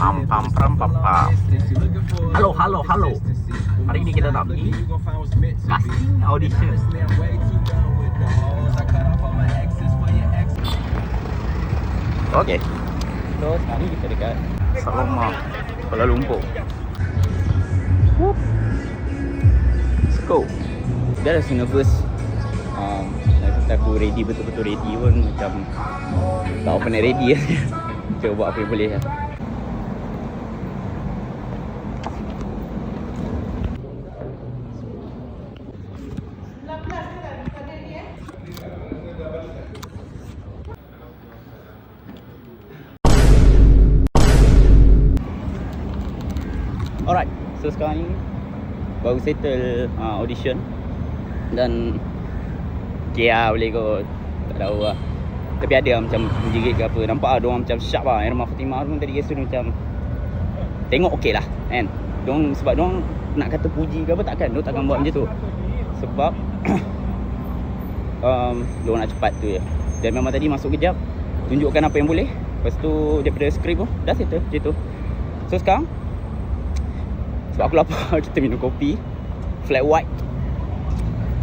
Pam pam pam pam pam. Halo. Hari ini kita nak pergi casting audition. Okay. So sekarang ni kita dekat Saloma, Kuala Lumpur. Whoop. Let's go. Dia rasa nervous. Aku ready, betul-betul ready pun macam tak pernah ready lah. Cuba buat apa yang boleh lah. Alright, so sekarang ni baru settle audition dan KR boleh kot, tak tahu lah. Tapi ada macam menjerit ke apa, nampak lah diorang macam sharp lah. Irma Fatimah pun tadi rasa macam tengok okey lah kan. Sebab diorang nak kata puji ke apa takkan, diorang takkan buat macam tu. Sebab diorang nak cepat tu je. Dan memang tadi masuk kejap, tunjukkan apa yang boleh. Lepas tu daripada skrip tu, dah settle macam tu. So sekarang sebab aku lapar, kita minum kopi flat white.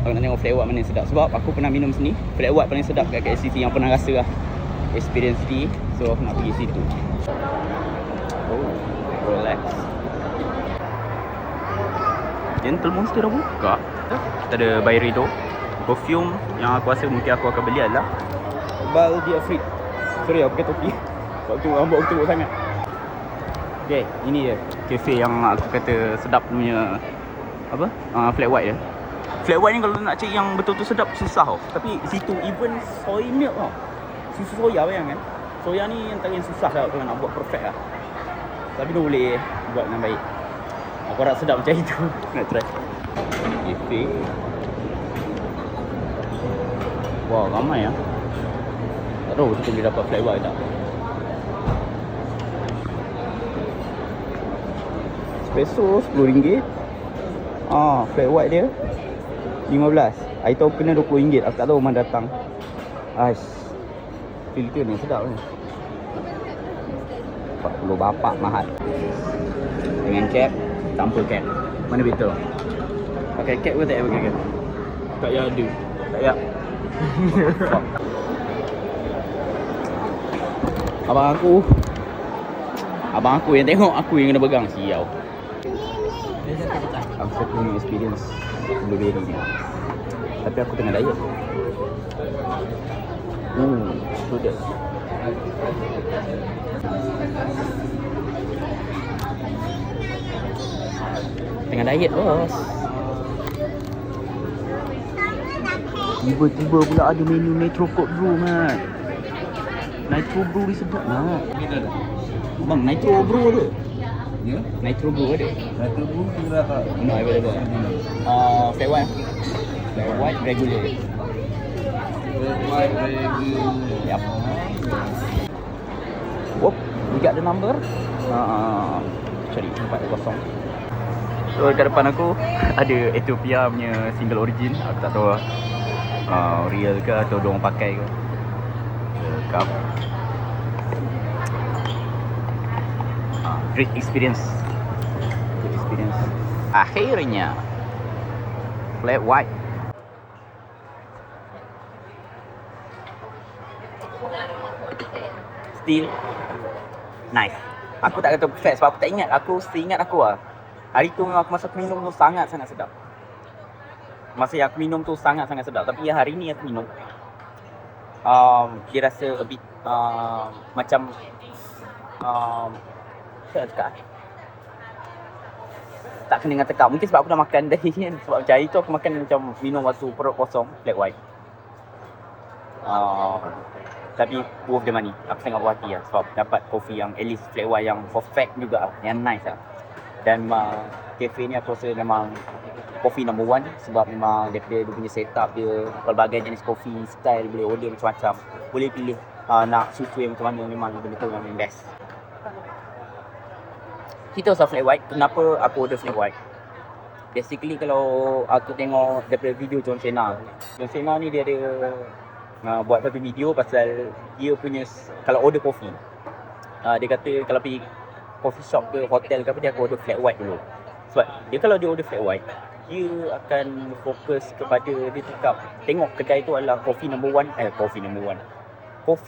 Aku nak tengok flat white mana yang sedap. Sebab aku pernah minum sini, flat white paling sedap kat KLCC yang pernah rasa lah. Experience ni. So aku nak pergi situ. Oh, relax. Gentle Monster dah buka. Kita ada Byredo. Perfume yang aku rasa mungkin aku akan beli adalah Baldi Afrit. Sorry aku pakai topi sebab tu rambut aku teruk sangat. Okay, ini dia kafe yang aku kata sedap punya apa? Flat white dia. Flat white ni kalau nak cari yang betul-betul sedap susah tau. Tapi situ even soy milk tau. Susu soya bayang kan. Soya ni antara yang susah tau kalau nak buat perfect lah. Tapi dia boleh buat dengan baik. Aku harap sedap macam itu. Nak try. Kafe. Wow, ramai lah. Tak tahu kita boleh dapat flat white tak. Espresso RM10. Flat white dia RM15. Hari tahu kena RM20. Aku tak tahu mana datang. Aish, filter ni sedap ni. 40 bapak mahal. Dengan cap, tanpa cap. Mana betul? Pakai cap ke tak payah pakai cap? Tak payah ada. Tak payah. Abang aku yang tengok, aku yang kena pegang. Sial. Aku punya experience blueberry ni. Tapi aku tengah diet. Sudah. Tengah diet bos. Tiba-tiba pula ada menu Nitro Cold Brew mat. Nitro Brew ni sedap mat. Bang, Nitro Brew ada? Ya? Nitro Brew ada? Nitro Brew tu berapa? No, available. Flat white. Flat white regular. Flat white regular. Yep. Whoop, we got the number. Cari 40. So dekat depan aku ada Ethiopia punya single origin. Aku tak tahu real ke atau diorang pakai ke. Cup. Great experience. Good experience. Akhirnya flat white. Still nice. Aku tak kata perfect sebab aku tak ingat. Aku seingat aku lah, hari tu memang masa aku minum tu sangat-sangat sedap. Masa yang aku minum tu sangat-sangat sedap. Tapi yang hari ni aku minum dia rasa a bit macam tak kena dengan tekak. Mungkin sebab aku dah makan dah kan. Sebab macam hari tu aku makan macam minum waktu perut kosong, flat white. Tapi worth the money. Aku sangat puas hati lah sebab dapat kopi yang at least flat white yang perfect juga, yang nice lah. Dan cafe ni aku rasa memang kopi number one sebab memang dia punya setup dia, pelbagai jenis kopi style, boleh order macam-macam. Boleh pilih nak susu yang macam mana, memang betul-betul yang best. Kita pasal flat white, kenapa aku order flat white? Basically kalau aku tengok daripada video John Cena ni dia ada buat satu video pasal dia punya kalau order kopi. Dia kata kalau pergi coffee shop ke hotel ke apa, dia akan order flat white dulu. Sebab dia kalau dia order flat white, dia akan fokus kepada, dia cakap tengok kedai tu adalah coffee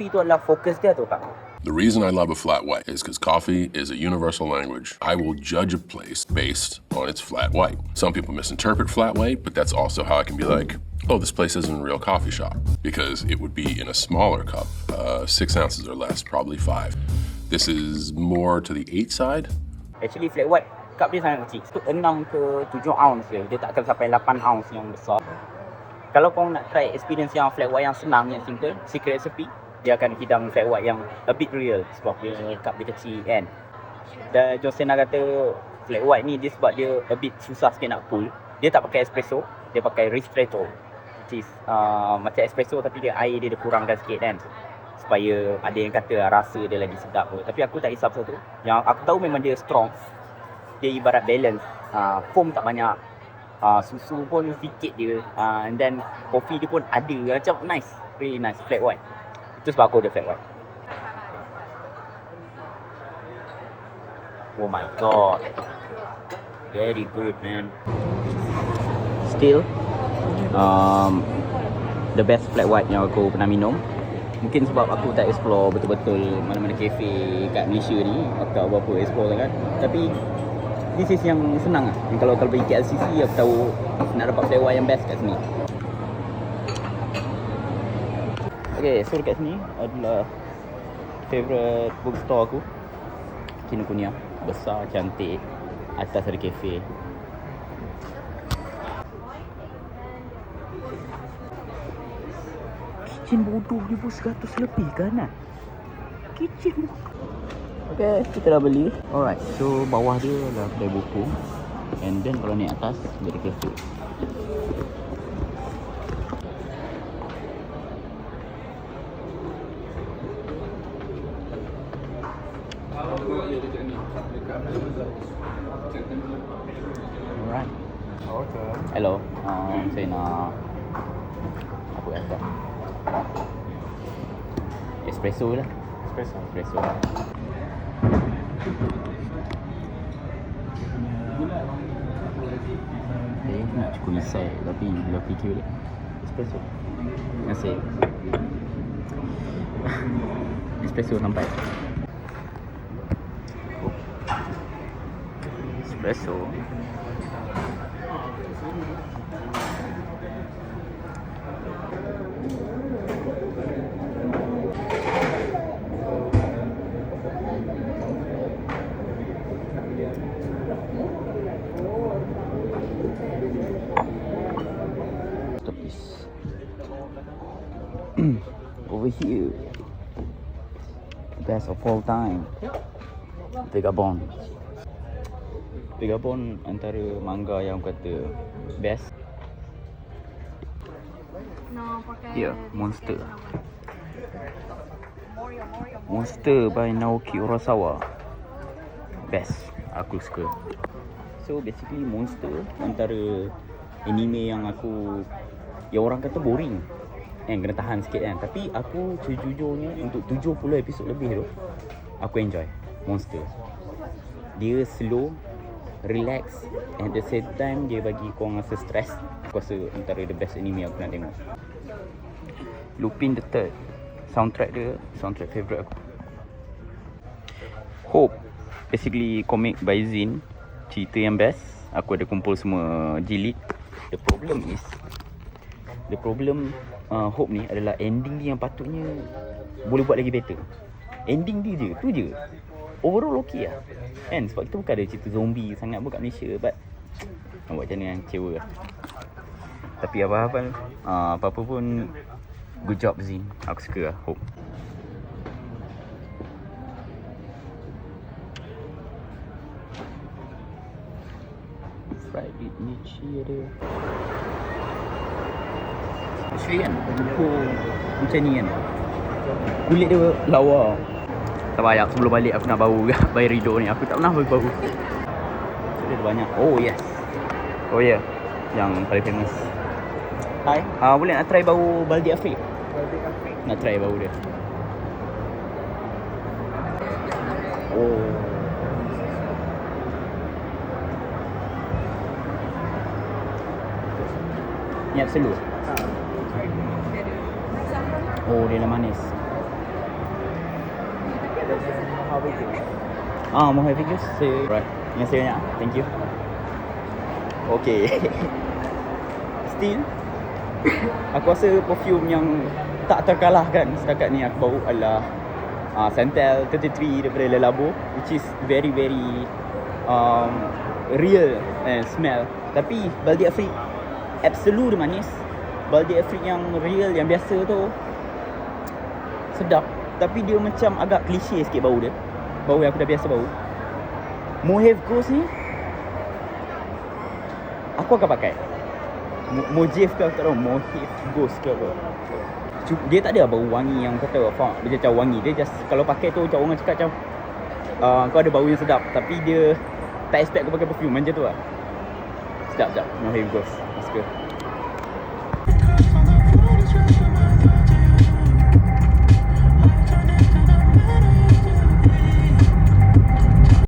tu adalah fokus dia tu tak. The reason I love a flat white is because coffee is a universal language. I will judge a place based on its flat white. Some people misinterpret flat white, but that's also how I can be like, oh, this place isn't a real coffee shop, because it would be in a smaller cup, 6 ounces or less, probably 5. This is more to the 8 side. Actually flat white cup dia sangat kecil. 6 ke 7 ounce dia tak akan sampai 8 ounce yang besar. Kalau kau nak try experience yang flat white yang senang, yang simple, secret recipe, dia akan hidang flat white yang a bit real sebab dia cup dia kecil kan. Dan John Cena kata flat white ni dia sebab dia a bit susah sikit nak pull. Dia tak pakai espresso, dia pakai ristretto, which is macam espresso tapi dia air dia kurangkan sikit kan, supaya ada yang kata rasa dia lagi sedap. Tapi aku tak risau pasal tu. Yang aku tahu memang dia strong. Dia ibarat balance, foam tak banyak, susu pun sikit dia, and then kopi dia pun ada, macam nice, really nice flat white. Itu sebab aku ada flat white. Oh my god, very good man. Still the best flat white yang aku pernah minum. Mungkin sebab aku tak explore betul-betul mana-mana kafe kat Malaysia ni, aku tak berapa explore sangat. Tapi this is yang senang lah. Kalau pergi KLCC, aku tahu nak dapat flat white yang best kat sini. Okay, so dekat sini adalah favourite bookstore aku, Kinokuniya. Besar, cantik, atas ada kafe. Kitchen bodoh dia pun 100 lebih kan? Kitchen bodoh. Okay, kita dah beli. Alright, so bawah dia adalah kedai buku, and then kalau naik atas dia ada kafe. Alright. Hello. Saya nak apa rasa? Espresso lah. Espresso. Nak cukup misai, tapi bila fikir dia espresso. Nasi. Espresso sampai. Espresso. Stop this. Over here, the best of all time, Vagabond. Vagabond antara manga yang kata best. Ya, Monster. Monster by Naoki Urasawa. Best, aku suka. So basically Monster antara anime yang orang kata boring, kena tahan sikit kan. Tapi aku sejujurnya untuk 70 episod lebih tu, aku enjoy Monster. Dia slow, relax, and at the same time dia bagi korang rasa stress. Aku rasa antara the best anime aku nak tengok. Lupin the Third, soundtrack favourite aku. Hope, basically comic by Zin, cerita yang best. Aku ada kumpul semua jilid. The problem Hope ni adalah ending dia yang patutnya boleh buat lagi better. Ending dia je, tu je. Overall okey lah kan, sebab kita bukan ada cerita zombie sangat pun kat Malaysia. But nak buat macam ni kan, kecewa lah. Tapi apa-apa pun, good job Zin. Aku suka lah Hope. Fried Nichi ada. Actually kan, buku macam ni kan, kulit dia lawa. Tak payah, sebelum balik aku nak bau by Rido ni. Aku tak pernah bau. Dia ada banyak. Oh yes. Oh ya, yeah. Yang paling famous. Hai, boleh nak try bau Baldi Afrik? Nak try bau dia. Oh, Ni Absolute. Oh, dia lah manis. Mojave Juice. Right. Terima kasih banyak. Thank you. Okay. Still, aku rasa perfume yang tak terkalahkan setakat ni aku bau adalah Santal 33 daripada Le Labo, which is very real smell. Tapi Baldi Afrique Absolute manis. Baldi Afrique yang real, yang biasa tu sedap. Tapi dia macam agak klise sikit bau dia. Bau yang aku dah biasa bau. Mojave Ghost ni aku akan pakai. Mojave ke tak tahu, Mojave Ghost ke apa. Dia tak ada bau wangi yang kata dia macam wangi. Dia just kalau pakai tu macam orang cakap macam kau ada bau yang sedap, tapi dia tak expect kau pakai perfume macam tu lah. Sedap. Mojave Ghost. Suka.